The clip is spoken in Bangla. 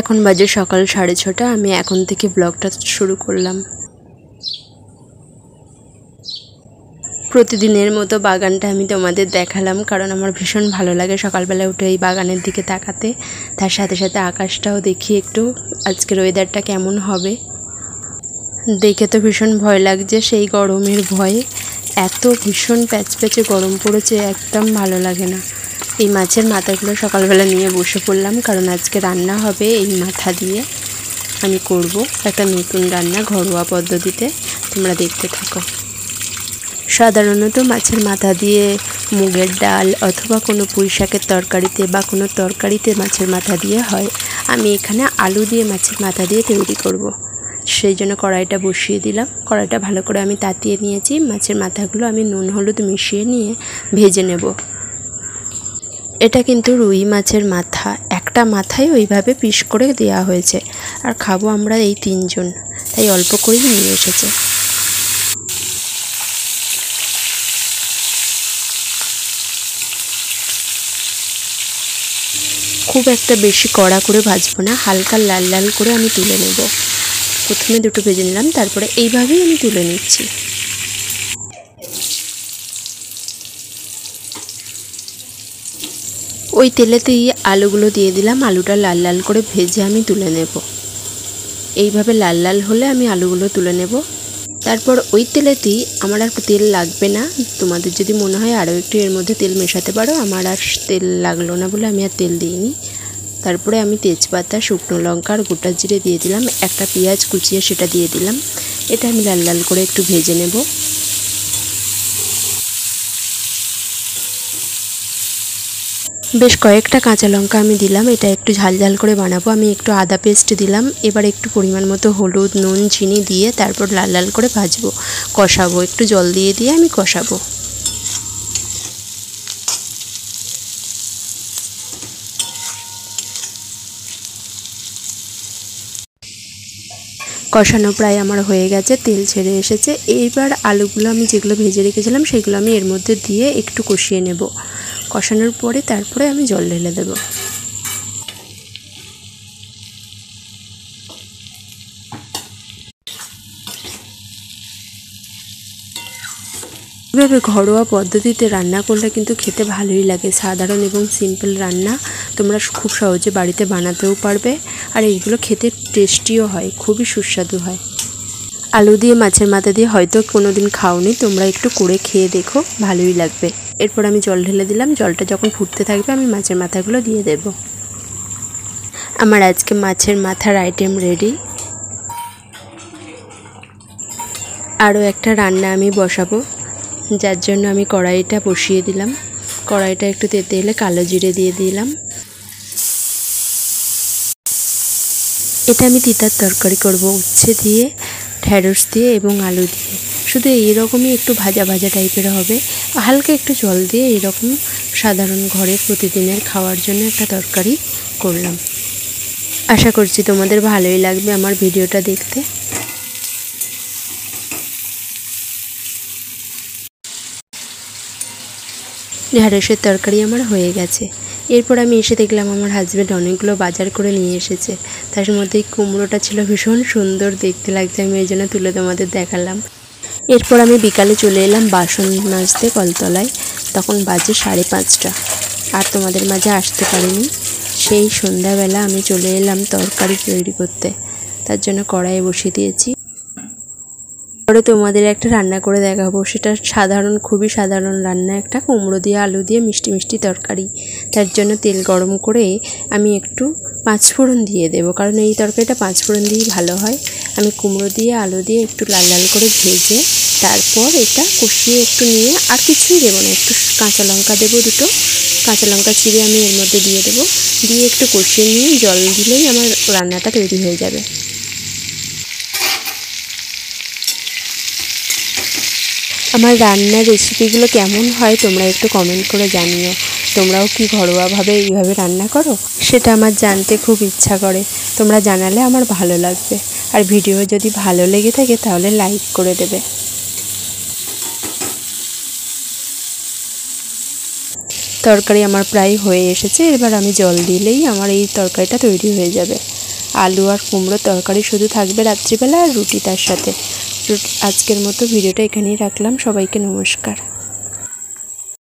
এখন বাজে সকাল 6:30। আমি এখন থেকে ব্লগটা শুরু করলাম। প্রতিদিনের মতো বাগানটা আমি তোমাদের দেখালাম, কারণ আমার ভীষণ ভালো লাগে সকালবেলা উঠে এই বাগানের দিকে তাকাতে। তার সাথে সাথে আকাশটাও দেখি একটু, আজকের ওয়েদারটা কেমন হবে। দেখে তো ভীষণ ভয় লাগছে, সেই গরমের ভয়ে। এত ভীষণ প্যাচপ্যাচে গরম পড়েছে, একদম ভালো লাগে না। এই মাছের মাথাগুলো সকালবেলা নিয়ে বসে পড়লাম, কারণ আজকে রান্না হবে এই মাথা দিয়ে। আমি করব একটা নতুন রান্না ঘরোয়া পদ্ধতিতে, তোমরা দেখতে থাকো। সাধারণত মাছের মাথা দিয়ে মুগের ডাল অথবা কোনো পুঁই শাকের তরকারিতে বা কোনো তরকারিতে মাছের মাথা দিয়ে হয়। আমি এখানে আলু দিয়ে মাছের মাথা দিয়ে তৈরি করব। সেই জন্য কড়াইটা বসিয়ে দিলাম। কড়াইটা ভালো করে আমি তাতিয়ে নিয়েছি। মাছের মাথাগুলো আমি নুন হলুদ মিশিয়ে নিয়ে ভেজে নেব। এটা কিন্তু রুই মাছের মাথা, একটা মাথায় ওইভাবে পিস করে দেওয়া হয়েছে। আর খাবো আমরা এই 3 জন, তাই অল্প করেই নিয়ে এসেছে। খুব একটা বেশি কড়া করে ভাজবো না, হালকা লাল লাল করে আমি তুলে নেব। প্রথমে দুটো ভেজে নিলাম, তারপরে এইভাবেই আমি তুলে নিচ্ছি। ওই তেলেতেই আলুগুলো দিয়ে দিলাম। আলুটা লাল লাল করে ভেজে আমি তুলে নেব। এইভাবে লাল লাল হলে আমি আলুগুলো তুলে নেব। তারপর ওই তেলেতেই, আমার আর তেল লাগবে না। তোমাদের যদি মনে হয় আরও একটু এর মধ্যে তেল মেশাতে পারো, আমার আর তেল লাগলো না বলে আমি আর তেল দিইনি। তারপরে আমি তেজপাতা, শুকনো লঙ্কা আর গোটা জিরে দিয়ে দিলাম। একটা পেঁয়াজ কুচিয়ে সেটা দিয়ে দিলাম। এটা আমি লাল লাল করে একটু ভেজে নেব। বেশ কয়েকটা কাঁচা লঙ্কা আমি দিলাম। এটা একটু ঝাল ঝাল করে বানাবো। আমি একটু আদা পেস্ট দিলাম। এবার একটু পরিমাণ মতো হলুদ, নুন, চিনি দিয়ে তারপর লাল লাল করে ভাজবো, কষাবো। একটু জল দিয়ে দিয়ে আমি কষাবো। কষানো প্রায় আমার হয়ে গেছে, তেল ছেড়ে এসেছে। এইবার আলুগুলো আমি যেগুলো ভেজে রেখেছিলাম সেগুলো আমি এর মধ্যে দিয়ে একটু কষিয়ে নেব। কষানোর পরে তারপরে আমি জল ঢেলে দেব। এভাবে ঘরোয়া পদ্ধতিতে রান্না করলে কিন্তু খেতে ভালোই লাগে। সাধারণ এবং সিম্পল রান্না, তোমরা খুব সহজে বাড়িতে বানাতেও পারবে। আর এইগুলো খেতে টেস্টিও হয়, খুবই সুস্বাদু হয়। আলু দিয়ে মাছের মাথা দিয়ে হয়তো কোনো দিন খাওনি, তোমরা একটু করে খেয়ে দেখো, ভালোই লাগবে। এরপর আমি জল ঢেলে দিলাম। জলটা যখন ফুটতে থাকবে আমি মাছের মাথাগুলো দিয়ে দেব। আমার আজকে মাছের মাথার আইটেম রেডি। আরও একটা রান্না আমি বসাবো, যার জন্য আমি কড়াইটা বসিয়ে দিলাম। কড়াইটা একটু তেতে এলে কালো জিরে দিয়ে দিলাম। এটা আমি তিতার তরকারি করব, উচ্ছে দিয়ে, ঢ্যাঁড়স দিয়ে এবং আলু দিয়ে। শুধু এইরকমই একটু ভাজা ভাজা টাইপের হবে, হালকা একটু জল দিয়ে। এরকম সাধারণ ঘরের প্রতিদিনের খাওয়ার জন্য একটা তরকারি করলাম। আশা করছি তোমাদের ভালোই লাগবে আমার ভিডিওটা দেখতে। ঢ্যাঁড়সের তরকারি আমার হয়ে গেছে। এরপর আমি এসে দেখলাম আমার হাজব্যান্ড অনেকগুলো বাজার করে নিয়ে এসেছে। তার মধ্যে কুমড়োটা ছিল ভীষণ সুন্দর দেখতে লাগছে, আমি এই জন্য তুলে তোমাদের দেখালাম। এরপর আমি বিকালে চলে এলাম বাসন মাজতে কলতলায়। তখন বাজে 5:30। আর তোমাদের মাঝে আসতে পারিনি। সেই সন্ধ্যাবেলা আমি চলে এলাম তরকারি তৈরি করতে, তার জন্য কড়াইয়ে বসিয়ে দিয়েছি। পরে তোমাদের একটা রান্না করে দেখাবো, সেটা সাধারণ, খুবই সাধারণ রান্না, একটা কুমড়ো দিয়ে আলু দিয়ে মিষ্টি মিষ্টি তরকারি। তার জন্য তেল গরম করে আমি একটু 5 ফোড়ন দিয়ে দেবো, কারণ এই তরকারিটা 5 ফোড়ন দিয়েই ভালো হয়। আমি কুমড়ো দিয়ে আলু দিয়ে একটু লাল লাল করে ভেজে তারপর এটা কষিয়ে একটু নিয়ে, আর কিছুই দেবো না, একটু কাঁচা লঙ্কা দেবো, 2টো কাঁচা লঙ্কা চিড়ে আমি এর মধ্যে দিয়ে দেবো। দিয়ে একটু কষিয়ে নিয়ে জল দিলেই আমার রান্নাটা তৈরি হয়ে যাবে। আমার রান্নার রেসিপিগুলো কেমন হয় তোমরা একটু কমেন্ট করে জানিও। তোমরাও কি ঘরোয়াভাবে এইভাবে রান্না করো? সেটা আমার জানতে খুব ইচ্ছা করে। তোমরা জানালে আমার ভালো লাগবে। আর ভিডিও যদি ভালো লেগে থাকে তাহলে লাইক করে দেবে। তরকারি আমার প্রায় হয়ে এসেছে। এবার আমি জল দিলেই আমার এই তরকারিটা তৈরি হয়ে যাবে। আলু আর কুমড়োর তরকারি শুধু থাকবে রাত্রিবেলা, আর রুটি তার সাথে। আজকের মতো ভিডিওটা এখানেই রাখলাম। সবাইকে নমস্কার।